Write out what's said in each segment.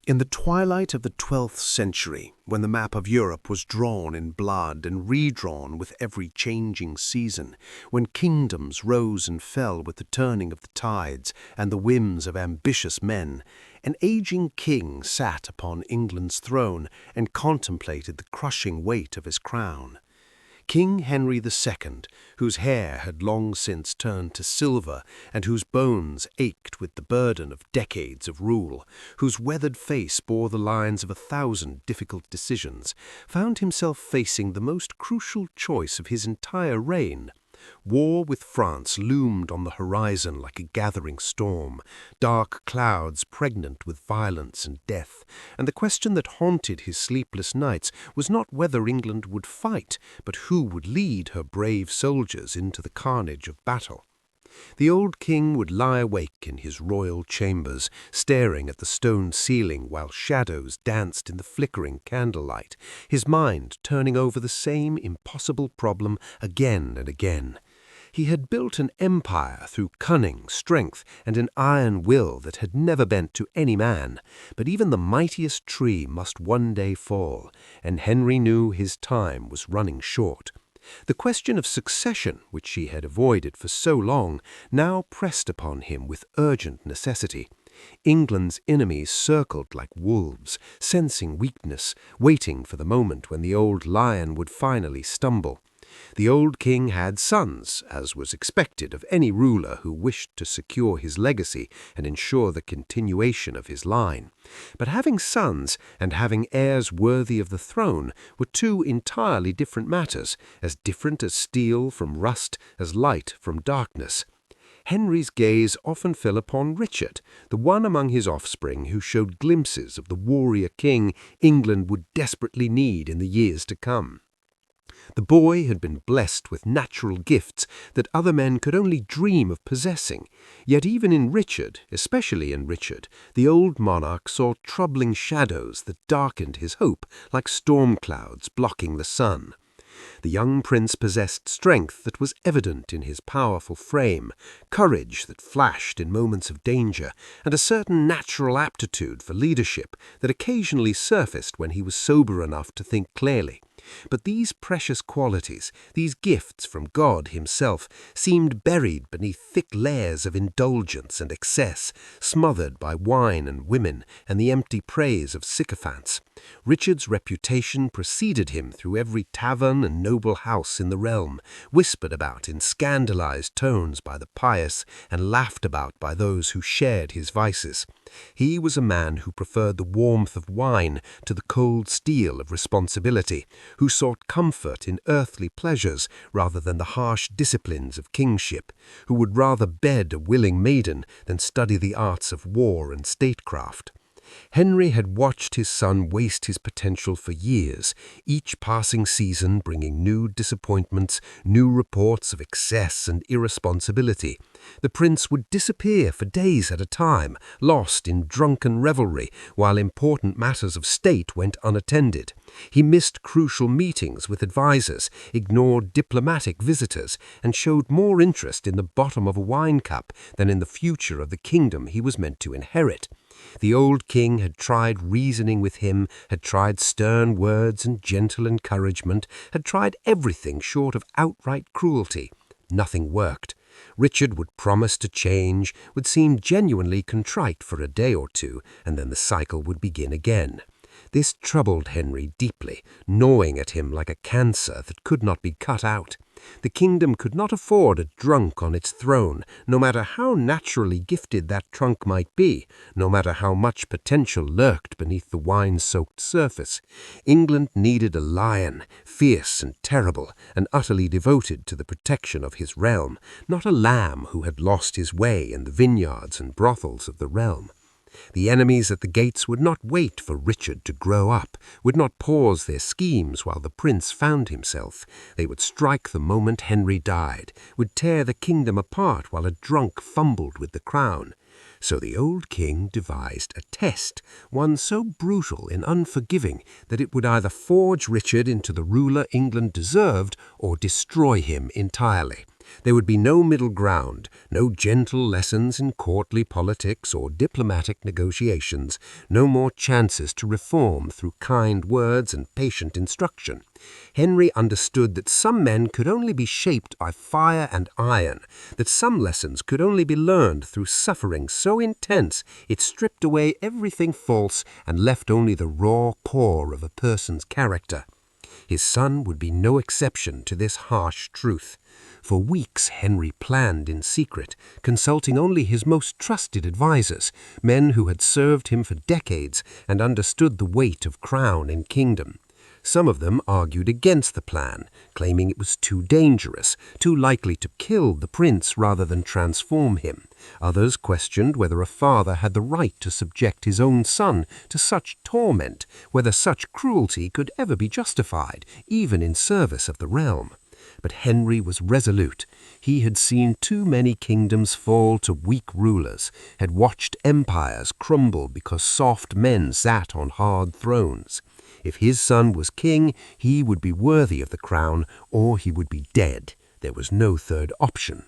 In the twilight of the 12th century, when the map of Europe was drawn in blood and redrawn with every changing season, when kingdoms rose and fell with the turning of the tides and the whims of ambitious men, an aging king sat upon England's throne and contemplated the crushing weight of his crown. King Henry II, whose hair had long since turned to silver and whose bones ached with the burden of decades of rule, whose weathered face bore the lines of 1,000 difficult decisions, found himself facing the most crucial choice of his entire reign. War with France loomed on the horizon like a gathering storm, dark clouds pregnant with violence and death, and the question that haunted his sleepless nights was not whether England would fight, but who would lead her brave soldiers into the carnage of battle. The old king would lie awake in his royal chambers, staring at the stone ceiling while shadows danced in the flickering candlelight, his mind turning over the same impossible problem again and again. He had built an empire through cunning, strength, and an iron will that had never bent to any man, but even the mightiest tree must one day fall, and Henry knew his time was running short. The question of succession, which he had avoided for so long, now pressed upon him with urgent necessity. England's enemies circled like wolves, sensing weakness, waiting for the moment when the old lion would finally stumble. The old king had sons, as was expected of any ruler who wished to secure his legacy and ensure the continuation of his line. But having sons and having heirs worthy of the throne were two entirely different matters, as different as steel from rust, as light from darkness. Henry's gaze often fell upon Richard, the one among his offspring who showed glimpses of the warrior king England would desperately need in the years to come. The boy had been blessed with natural gifts that other men could only dream of possessing, yet even in Richard, especially in Richard, the old monarch saw troubling shadows that darkened his hope like storm clouds blocking the sun. The young prince possessed strength that was evident in his powerful frame, courage that flashed in moments of danger, and a certain natural aptitude for leadership that occasionally surfaced when he was sober enough to think clearly. But these precious qualities, these gifts from God himself, seemed buried beneath thick layers of indulgence and excess, smothered by wine and women and the empty praise of sycophants. Richard's reputation preceded him through every tavern and noble house in the realm, whispered about in scandalized tones by the pious and laughed about by those who shared his vices. He was a man who preferred the warmth of wine to the cold steel of responsibility, who sought comfort in earthly pleasures rather than the harsh disciplines of kingship, who would rather bed a willing maiden than study the arts of war and statecraft. Henry had watched his son waste his potential for years, each passing season bringing new disappointments, new reports of excess and irresponsibility. The prince would disappear for days at a time, lost in drunken revelry, while important matters of state went unattended. He missed crucial meetings with advisers, ignored diplomatic visitors, and showed more interest in the bottom of a wine cup than in the future of the kingdom he was meant to inherit. The old king had tried reasoning with him, had tried stern words and gentle encouragement, had tried everything short of outright cruelty. Nothing worked. Richard would promise to change, would seem genuinely contrite for a day or two, and then the cycle would begin again. This troubled Henry deeply, gnawing at him like a cancer that could not be cut out. The kingdom could not afford a drunk on its throne, no matter how naturally gifted that trunk might be, no matter how much potential lurked beneath the wine-soaked surface. England needed a lion, fierce and terrible, and utterly devoted to the protection of his realm, not a lamb who had lost his way in the vineyards and brothels of the realm. The enemies at the gates would not wait for Richard to grow up, would not pause their schemes while the prince found himself. They would strike the moment Henry died, would tear the kingdom apart while a drunk fumbled with the crown. So the old king devised a test, one so brutal and unforgiving that it would either forge Richard into the ruler England deserved or destroy him entirely. There would be no middle ground, no gentle lessons in courtly politics or diplomatic negotiations, no more chances to reform through kind words and patient instruction. Henry understood that some men could only be shaped by fire and iron, that some lessons could only be learned through suffering so intense it stripped away everything false and left only the raw core of a person's character. His son would be no exception to this harsh truth. For weeks Henry planned in secret, consulting only his most trusted advisers, men who had served him for decades and understood the weight of crown and kingdom. Some of them argued against the plan, claiming it was too dangerous, too likely to kill the prince rather than transform him. Others questioned whether a father had the right to subject his own son to such torment, whether such cruelty could ever be justified, even in service of the realm. But Henry was resolute. He had seen too many kingdoms fall to weak rulers, had watched empires crumble because soft men sat on hard thrones. If his son was king, he would be worthy of the crown, or he would be dead. There was no third option.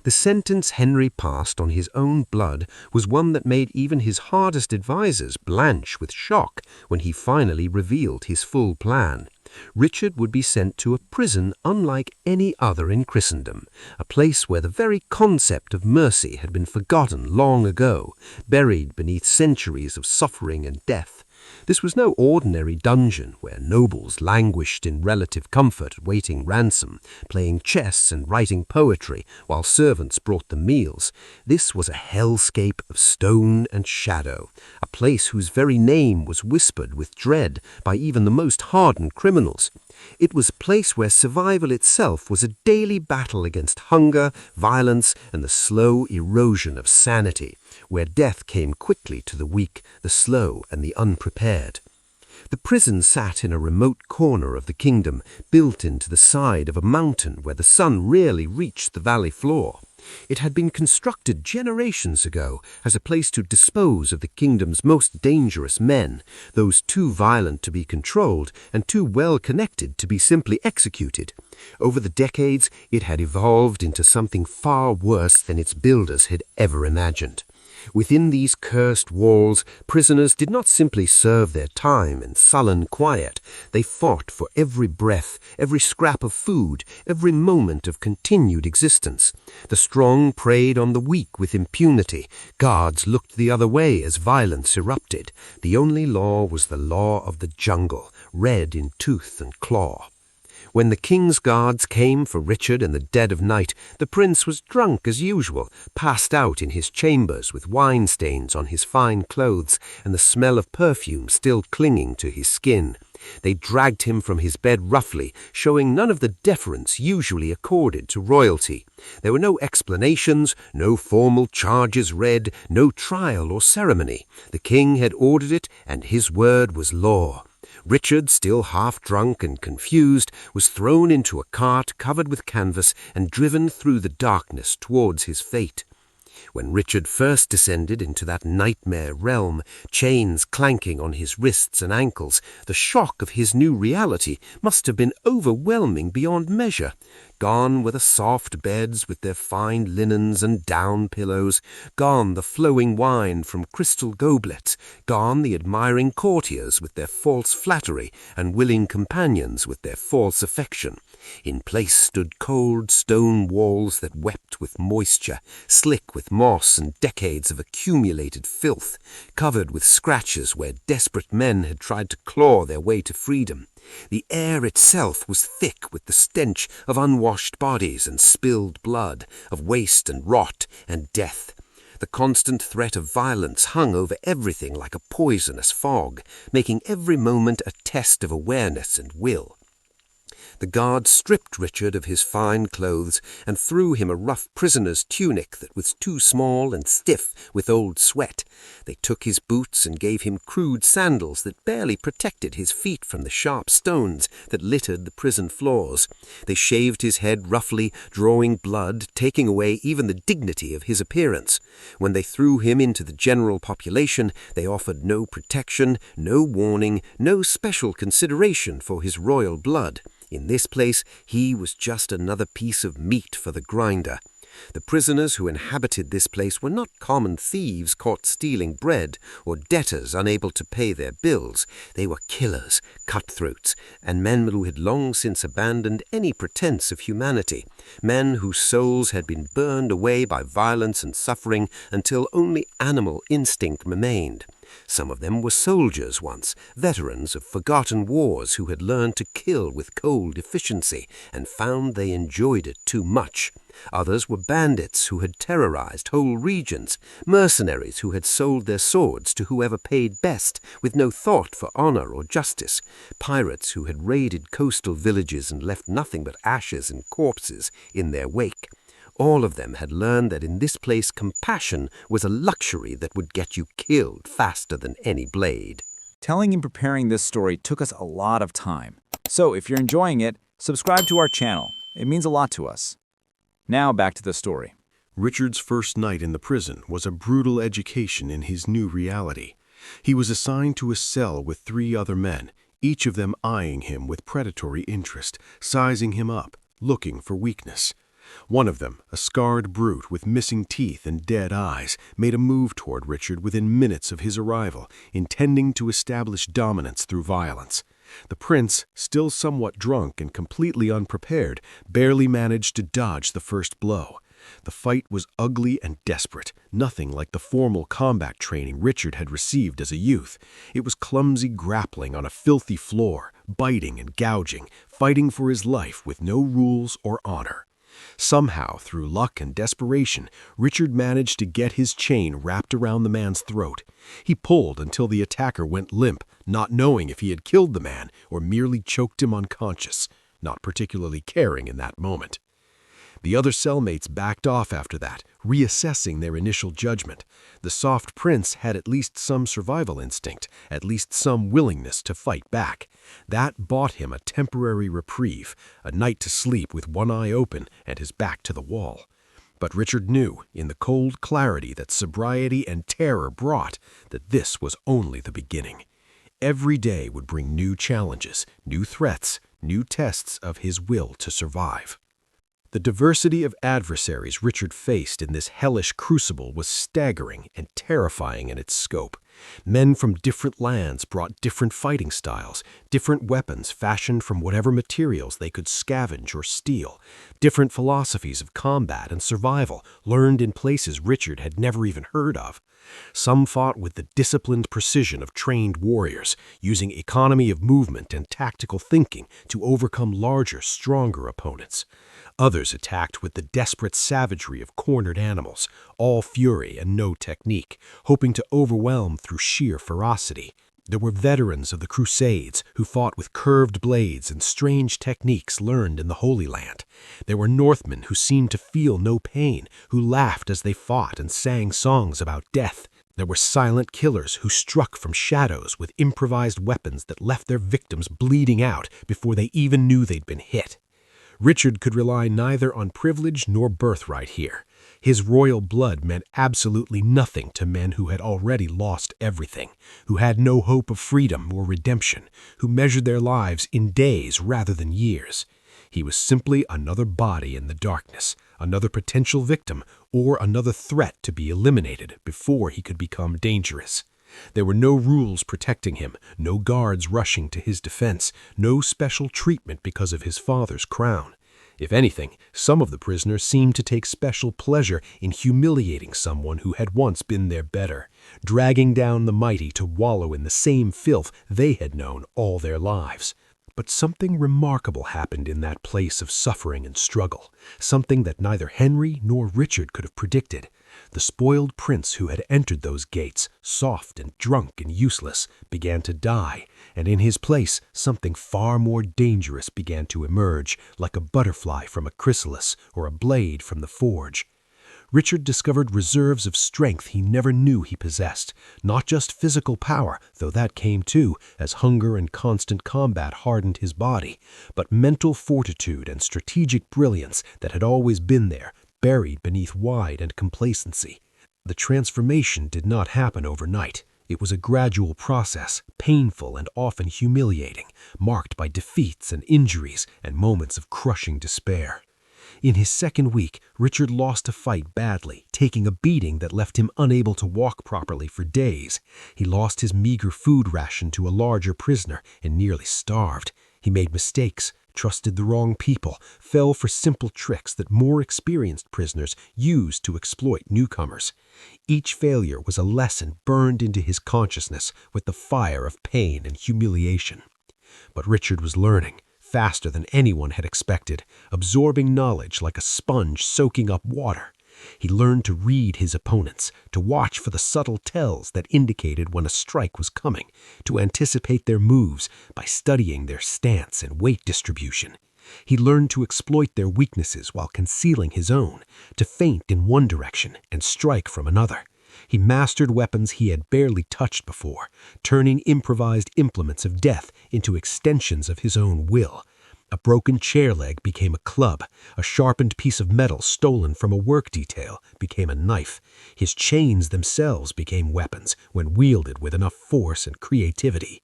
The sentence Henry passed on his own blood was one that made even his hardest advisers blanch with shock when he finally revealed his full plan. Richard would be sent to a prison unlike any other in Christendom, a place where the very concept of mercy had been forgotten long ago, buried beneath centuries of suffering and death. This was no ordinary dungeon where nobles languished in relative comfort waiting ransom, playing chess and writing poetry while servants brought them meals. This was a hellscape of stone and shadow, a place whose very name was whispered with dread by even the most hardened criminals. It was a place where survival itself was a daily battle against hunger, violence, and the slow erosion of sanity, where death came quickly to the weak, the slow, and the unprepared. The prison sat in a remote corner of the kingdom, built into the side of a mountain where the sun rarely reached the valley floor. It had been constructed generations ago as a place to dispose of the kingdom's most dangerous men, those too violent to be controlled and too well connected to be simply executed. Over the decades, it had evolved into something far worse than its builders had ever imagined. Within these cursed walls, prisoners did not simply serve their time in sullen quiet. They fought for every breath, every scrap of food, every moment of continued existence. The strong preyed on the weak with impunity. Guards looked the other way as violence erupted. The only law was the law of the jungle, red in tooth and claw. When the king's guards came for Richard in the dead of night, the prince was drunk as usual, passed out in his chambers with wine stains on his fine clothes and the smell of perfume still clinging to his skin. They dragged him from his bed roughly, showing none of the deference usually accorded to royalty. There were no explanations, no formal charges read, no trial or ceremony. The king had ordered it, and his word was law. Richard, still half drunk and confused, was thrown into a cart covered with canvas and driven through the darkness towards his fate. When Richard first descended into that nightmare realm, chains clanking on his wrists and ankles, the shock of his new reality must have been overwhelming beyond measure. Gone were the soft beds with their fine linens and down pillows, gone the flowing wine from crystal goblets, gone the admiring courtiers with their false flattery and willing companions with their false affection. In place stood cold stone walls that wept with moisture, slick with moss and decades of accumulated filth, covered with scratches where desperate men had tried to claw their way to freedom. The air itself was thick with the stench of unwashed bodies and spilled blood, of waste and rot and death. The constant threat of violence hung over everything like a poisonous fog, making every moment a test of awareness and will. The guards stripped Richard of his fine clothes and threw him a rough prisoner's tunic that was too small and stiff with old sweat. They took his boots and gave him crude sandals that barely protected his feet from the sharp stones that littered the prison floors. They shaved his head roughly, drawing blood, taking away even the dignity of his appearance. When they threw him into the general population, they offered no protection, no warning, no special consideration for his royal blood. In this place, he was just another piece of meat for the grinder. The prisoners who inhabited this place were not common thieves caught stealing bread or debtors unable to pay their bills. They were killers, cutthroats, and men who had long since abandoned any pretense of humanity, men whose souls had been burned away by violence and suffering until only animal instinct remained. Some of them were soldiers once, veterans of forgotten wars who had learned to kill with cold efficiency and found they enjoyed it too much. Others were bandits who had terrorized whole regions, mercenaries who had sold their swords to whoever paid best with no thought for honor or justice, pirates who had raided coastal villages and left nothing but ashes and corpses in their wake. All of them had learned that in this place compassion was a luxury that would get you killed faster than any blade. Telling and preparing this story took us a lot of time. So if you're enjoying it, subscribe to our channel. It means a lot to us. Now back to the story. Richard's first night in the prison was a brutal education in his new reality. He was assigned to a cell with 3 other men, each of them eyeing him with predatory interest, sizing him up, looking for weakness. One of them, a scarred brute with missing teeth and dead eyes, made a move toward Richard within minutes of his arrival, intending to establish dominance through violence. The prince, still somewhat drunk and completely unprepared, barely managed to dodge the first blow. The fight was ugly and desperate, nothing like the formal combat training Richard had received as a youth. It was clumsy grappling on a filthy floor, biting and gouging, fighting for his life with no rules or honor. Somehow, through luck and desperation, Richard managed to get his chain wrapped around the man's throat. He pulled until the attacker went limp, not knowing if he had killed the man or merely choked him unconscious, not particularly caring in that moment. The other cellmates backed off after that, reassessing their initial judgment. The soft prince had at least some survival instinct, at least some willingness to fight back. That bought him a temporary reprieve, a night to sleep with one eye open and his back to the wall. But Richard knew, in the cold clarity that sobriety and terror brought, that this was only the beginning. Every day would bring new challenges, new threats, new tests of his will to survive. The diversity of adversaries Richard faced in this hellish crucible was staggering and terrifying in its scope. Men from different lands brought different fighting styles, different weapons fashioned from whatever materials they could scavenge or steal, different philosophies of combat and survival learned in places Richard had never even heard of. Some fought with the disciplined precision of trained warriors, using economy of movement and tactical thinking to overcome larger, stronger opponents. Others attacked with the desperate savagery of cornered animals, all fury and no technique, hoping to overwhelm through sheer ferocity. There were veterans of the Crusades who fought with curved blades and strange techniques learned in the Holy Land. There were Northmen who seemed to feel no pain, who laughed as they fought and sang songs about death. There were silent killers who struck from shadows with improvised weapons that left their victims bleeding out before they even knew they'd been hit. Richard could rely neither on privilege nor birthright here. His royal blood meant absolutely nothing to men who had already lost everything, who had no hope of freedom or redemption, who measured their lives in days rather than years. He was simply another body in the darkness, another potential victim, or another threat to be eliminated before he could become dangerous. There were no rules protecting him, no guards rushing to his defense, no special treatment because of his father's crown. If anything, some of the prisoners seemed to take special pleasure in humiliating someone who had once been their better, dragging down the mighty to wallow in the same filth they had known all their lives. But something remarkable happened in that place of suffering and struggle, something that neither Henry nor Richard could have predicted. The spoiled prince who had entered those gates, soft and drunk and useless, began to die, and in his place something far more dangerous began to emerge, like a butterfly from a chrysalis or a blade from the forge. Richard discovered reserves of strength he never knew he possessed, not just physical power, though that came too, as hunger and constant combat hardened his body, but mental fortitude and strategic brilliance that had always been there, buried beneath wide and complacency. The transformation did not happen overnight. It was a gradual process, painful and often humiliating, marked by defeats and injuries and moments of crushing despair. In his second week, Richard lost a fight badly, taking a beating that left him unable to walk properly for days. He lost his meager food ration to a larger prisoner and nearly starved. He made mistakes, trusted the wrong people, fell for simple tricks that more experienced prisoners used to exploit newcomers. Each failure was a lesson burned into his consciousness with the fire of pain and humiliation. But Richard was learning, faster than anyone had expected, absorbing knowledge like a sponge soaking up water. He learned to read his opponents, to watch for the subtle tells that indicated when a strike was coming, to anticipate their moves by studying their stance and weight distribution. He learned to exploit their weaknesses while concealing his own, to feint in one direction and strike from another. He mastered weapons he had barely touched before, turning improvised implements of death into extensions of his own will. A broken chair leg became a club. A sharpened piece of metal stolen from a work detail became a knife. His chains themselves became weapons when wielded with enough force and creativity.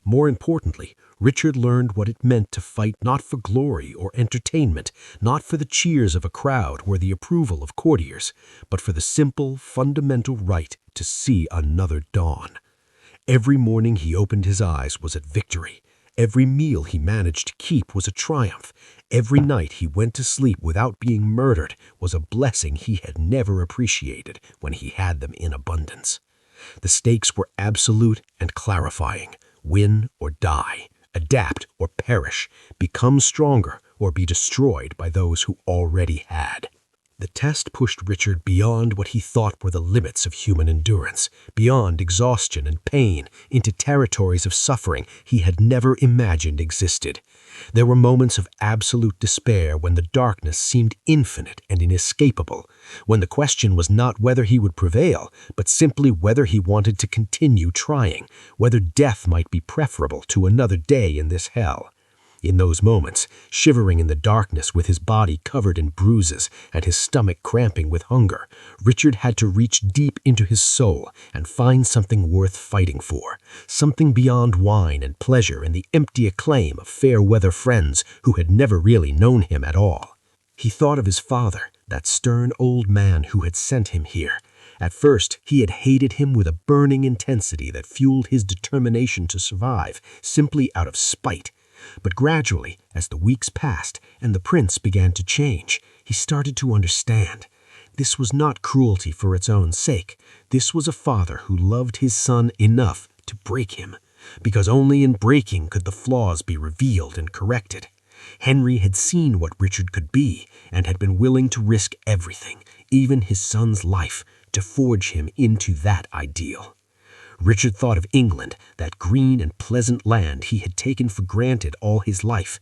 More importantly, Richard learned what it meant to fight not for glory or entertainment, not for the cheers of a crowd or the approval of courtiers, but for the simple, fundamental right to see another dawn. Every morning he opened his eyes was a victory. Every meal he managed to keep was a triumph. Every night he went to sleep without being murdered was a blessing he had never appreciated when he had them in abundance. The stakes were absolute and clarifying. Win or die, adapt or perish, become stronger or be destroyed by those who already had. The test pushed Richard beyond what he thought were the limits of human endurance, beyond exhaustion and pain, into territories of suffering he had never imagined existed. There were moments of absolute despair when the darkness seemed infinite and inescapable, when the question was not whether he would prevail, but simply whether he wanted to continue trying, whether death might be preferable to another day in this hell. In those moments, shivering in the darkness with his body covered in bruises and his stomach cramping with hunger, Richard had to reach deep into his soul and find something worth fighting for, something beyond wine and pleasure and the empty acclaim of fair-weather friends who had never really known him at all. He thought of his father, that stern old man who had sent him here. At first, he had hated him with a burning intensity that fueled his determination to survive, simply out of spite. But gradually, as the weeks passed and the prince began to change, he started to understand. This was not cruelty for its own sake. This was a father who loved his son enough to break him, because only in breaking could the flaws be revealed and corrected. Henry had seen what Richard could be and had been willing to risk everything, even his son's life, to forge him into that ideal. Richard thought of England, that green and pleasant land he had taken for granted all his life.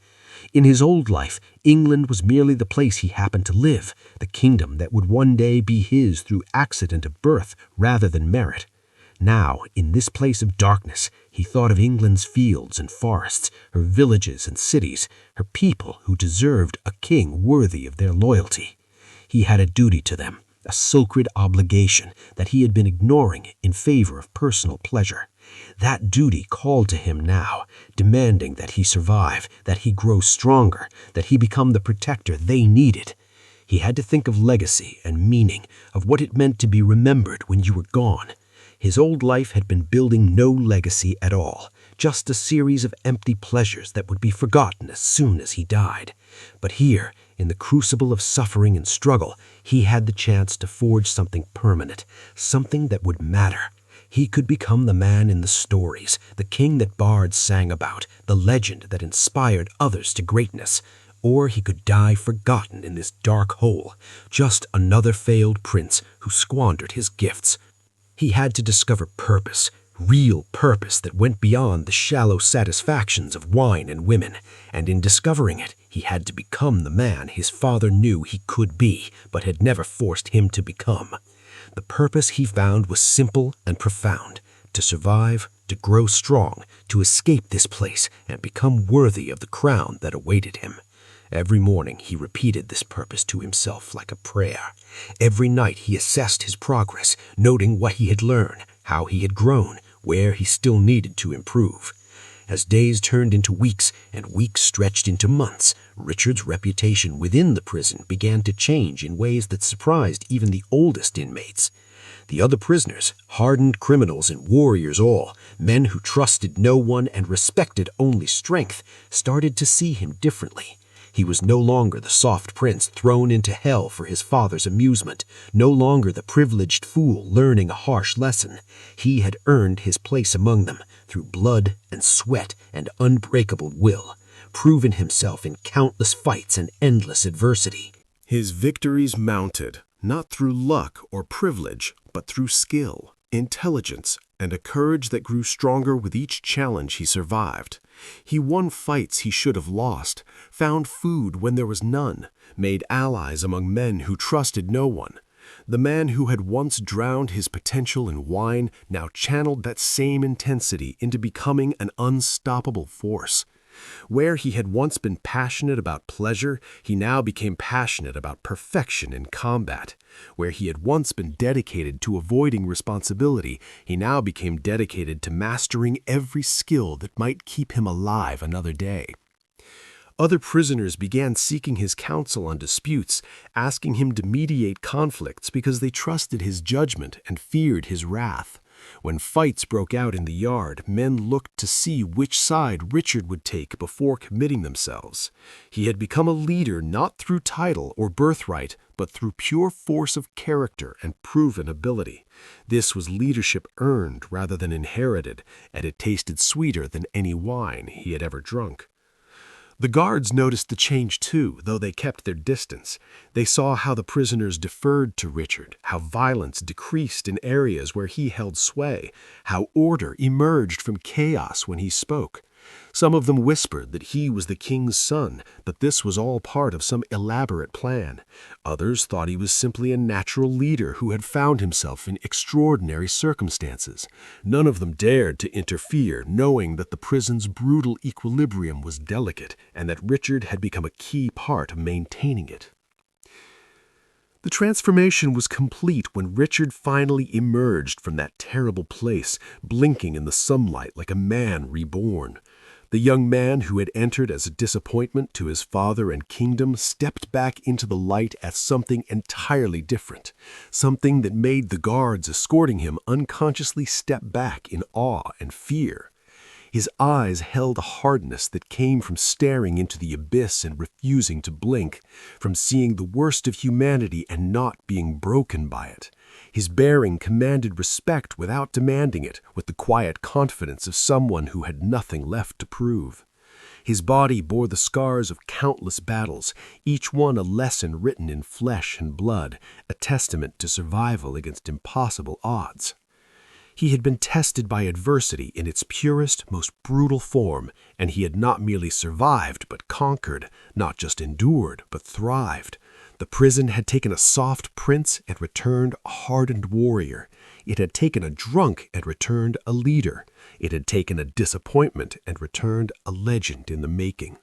In his old life, England was merely the place he happened to live, the kingdom that would one day be his through accident of birth rather than merit. Now, in this place of darkness, he thought of England's fields and forests, her villages and cities, her people who deserved a king worthy of their loyalty. He had a duty to them, a sacred obligation that he had been ignoring in favor of personal pleasure. That duty called to him now, demanding that he survive, that he grow stronger, that he become the protector they needed. He had to think of legacy and meaning, of what it meant to be remembered when you were gone. His old life had been building no legacy at all, just a series of empty pleasures that would be forgotten as soon as he died. But here, in the crucible of suffering and struggle, he had the chance to forge something permanent, something that would matter. He could become the man in the stories, the king that bards sang about, the legend that inspired others to greatness. Or he could die forgotten in this dark hole, just another failed prince who squandered his gifts. He had to discover purpose, real purpose that went beyond the shallow satisfactions of wine and women, and in discovering it, he had to become the man his father knew he could be, but had never forced him to become. The purpose he found was simple and profound: to survive, to grow strong, to escape this place and become worthy of the crown that awaited him. Every morning he repeated this purpose to himself like a prayer. Every night he assessed his progress, noting what he had learned, how he had grown, where he still needed to improve. As days turned into weeks and weeks stretched into months, Richard's reputation within the prison began to change in ways that surprised even the oldest inmates. The other prisoners, hardened criminals and warriors all, men who trusted no one and respected only strength, started to see him differently. He was no longer the soft prince thrown into hell for his father's amusement, no longer the privileged fool learning a harsh lesson. He had earned his place among them through blood and sweat and unbreakable will, proven himself in countless fights and endless adversity. His victories mounted, not through luck or privilege, but through skill, intelligence, and a courage that grew stronger with each challenge he survived. He won fights he should have lost, found food when there was none, made allies among men who trusted no one. The man who had once drowned his potential in wine now channeled that same intensity into becoming an unstoppable force. Where he had once been passionate about pleasure, he now became passionate about perfection in combat. Where he had once been dedicated to avoiding responsibility, he now became dedicated to mastering every skill that might keep him alive another day. Other prisoners began seeking his counsel on disputes, asking him to mediate conflicts because they trusted his judgment and feared his wrath. When fights broke out in the yard, men looked to see which side Richard would take before committing themselves. He had become a leader not through title or birthright, but through pure force of character and proven ability. This was leadership earned rather than inherited, and it tasted sweeter than any wine he had ever drunk. The guards noticed the change too, though they kept their distance. They saw how the prisoners deferred to Richard, how violence decreased in areas where he held sway, how order emerged from chaos when he spoke. Some of them whispered that he was the king's son, that this was all part of some elaborate plan. Others thought he was simply a natural leader who had found himself in extraordinary circumstances. None of them dared to interfere, knowing that the prison's brutal equilibrium was delicate and that Richard had become a key part of maintaining it. The transformation was complete when Richard finally emerged from that terrible place, blinking in the sunlight like a man reborn. The young man who had entered as a disappointment to his father and kingdom stepped back into the light as something entirely different, something that made the guards escorting him unconsciously step back in awe and fear. His eyes held a hardness that came from staring into the abyss and refusing to blink, from seeing the worst of humanity and not being broken by it. His bearing commanded respect without demanding it, with the quiet confidence of someone who had nothing left to prove. His body bore the scars of countless battles, each one a lesson written in flesh and blood, a testament to survival against impossible odds. He had been tested by adversity in its purest, most brutal form, and he had not merely survived but conquered, not just endured but thrived. The prison had taken a soft prince and returned a hardened warrior. It had taken a drunk and returned a leader. It had taken a disappointment and returned a legend in the making.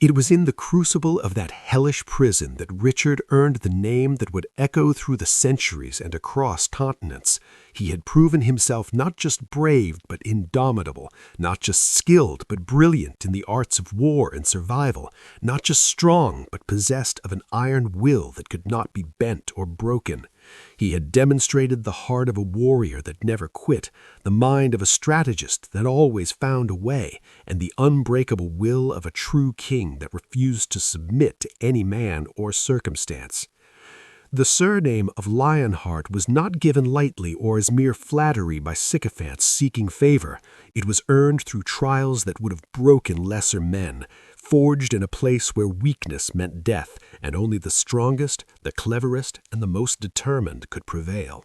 It was in the crucible of that hellish prison that Richard earned the name that would echo through the centuries and across continents. He had proven himself not just brave but indomitable, not just skilled but brilliant in the arts of war and survival, not just strong but possessed of an iron will that could not be bent or broken. He had demonstrated the heart of a warrior that never quit, the mind of a strategist that always found a way, and the unbreakable will of a true king that refused to submit to any man or circumstance. The surname of Lionheart was not given lightly or as mere flattery by sycophants seeking favor. It was earned through trials that would have broken lesser men, forged in a place where weakness meant death, and only the strongest, the cleverest, and the most determined could prevail.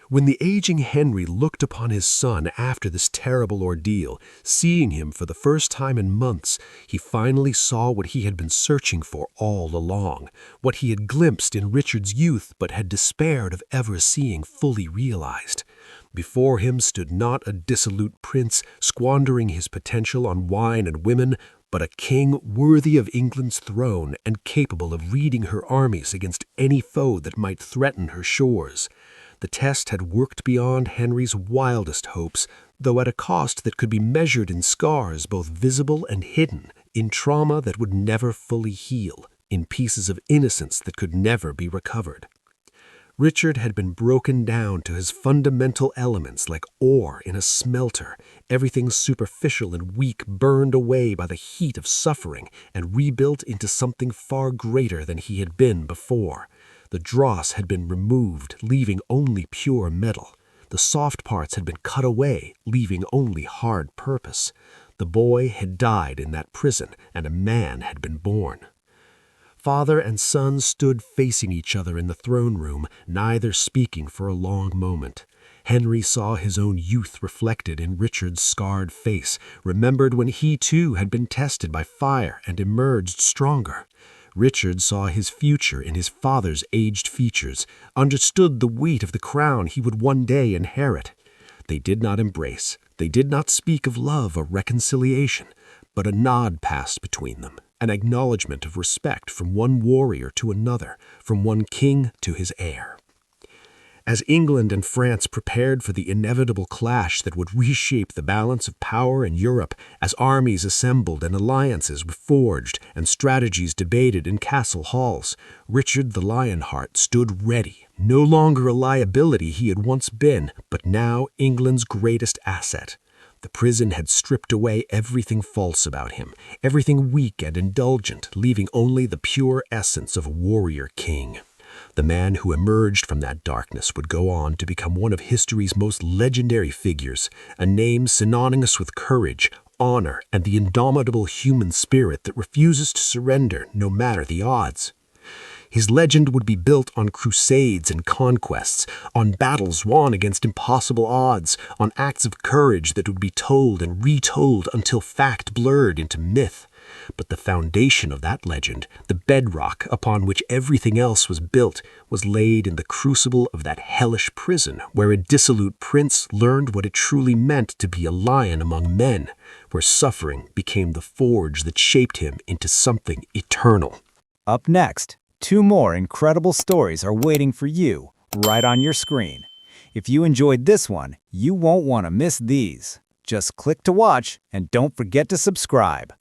When the aging Henry looked upon his son after this terrible ordeal, seeing him for the first time in months, he finally saw what he had been searching for all along, what he had glimpsed in Richard's youth but had despaired of ever seeing fully realized. Before him stood not a dissolute prince squandering his potential on wine and women, but a king worthy of England's throne and capable of leading her armies against any foe that might threaten her shores. The test had worked beyond Henry's wildest hopes, though at a cost that could be measured in scars both visible and hidden, in trauma that would never fully heal, in pieces of innocence that could never be recovered. Richard had been broken down to his fundamental elements like ore in a smelter, everything superficial and weak burned away by the heat of suffering and rebuilt into something far greater than he had been before. The dross had been removed, leaving only pure metal. The soft parts had been cut away, leaving only hard purpose. The boy had died in that prison, and a man had been born. Father and son stood facing each other in the throne room, neither speaking for a long moment. Henry saw his own youth reflected in Richard's scarred face, remembered when he too had been tested by fire and emerged stronger. Richard saw his future in his father's aged features, understood the weight of the crown he would one day inherit. They did not embrace, they did not speak of love or reconciliation, but a nod passed between them, an acknowledgement of respect from one warrior to another, from one king to his heir. As England and France prepared for the inevitable clash that would reshape the balance of power in Europe, as armies assembled and alliances were forged and strategies debated in castle halls, Richard the Lionheart stood ready, no longer a liability he had once been, but now England's greatest asset. The prison had stripped away everything false about him, everything weak and indulgent, leaving only the pure essence of a warrior king. The man who emerged from that darkness would go on to become one of history's most legendary figures, a name synonymous with courage, honor, and the indomitable human spirit that refuses to surrender no matter the odds. His legend would be built on crusades and conquests, on battles won against impossible odds, on acts of courage that would be told and retold until fact blurred into myth. But the foundation of that legend, the bedrock upon which everything else was built, was laid in the crucible of that hellish prison where a dissolute prince learned what it truly meant to be a lion among men, where suffering became the forge that shaped him into something eternal. Up next, 2 more incredible stories are waiting for you right on your screen. If you enjoyed this one, you won't want to miss these. Just click to watch and don't forget to subscribe.